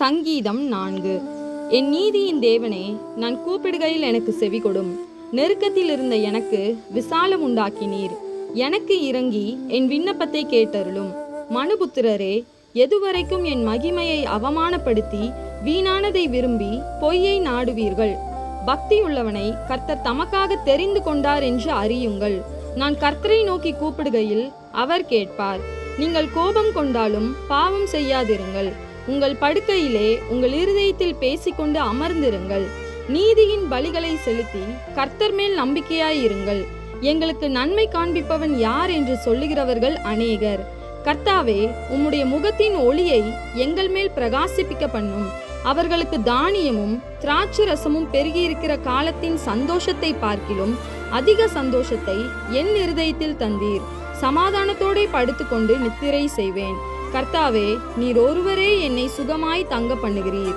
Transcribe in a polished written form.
சங்கீதம் 4. என் நீதியின் தேவனே, நான் கூப்பிடுகையில் எனக்கு செவிகொடும். நெருக்கத்தில் இருந்த எனக்கு விசாலம் உண்டாக்கினீர். எனக்கு இறங்கி என் விண்ணப்பத்தை கேட்டருளும். மனுபுத்திரரே, எதுவரைக்கும் என் மகிமையை அவமானப்படுத்தி வீணானதை விரும்பி பொய்யை நாடுவீர்கள்? பக்தியுள்ளவனை கர்த்தர் தமக்காக தெரிந்து கொண்டார் என்று அறியுங்கள். நான் கர்த்தரை நோக்கி கூப்பிடுகையில் அவர் கேட்பார். நீங்கள் கோபம் கொண்டாலும் பாவம் செய்யாதிருங்கள். உங்கள் படுக்கையிலே உங்கள் இருதயத்தில் பேசிக்கொண்டு அமர்ந்திருங்கள். நீதியின் பலிகளை செலுத்தி கர்த்தர் மேல் நம்பிக்கையாயிருங்கள். எங்களுக்கு நன்மை காண்பிப்பவன் யார் என்று சொல்லுகிறவர்கள் அநேகர். கர்த்தாவே, உம்முடைய முகத்தின் ஒளியை எங்கள் மேல் பிரகாசிப்பிக்க பண்ணும். அவர்களுக்கு தானியமும் திராட்சை ரசமும் பெருகியிருக்கிற காலத்தின் சந்தோஷத்தை பார்க்கிலும் அதிக சந்தோஷத்தை என் இருதயத்தில் தந்தீர். சமாதானத்தோടെ படுத்துக்கொண்டு நித்திரை செய்வேன். கர்த்தாவே, நீர் ஒருவரே என்னை சுகமாய் தங்க பண்ணுகிறீர்.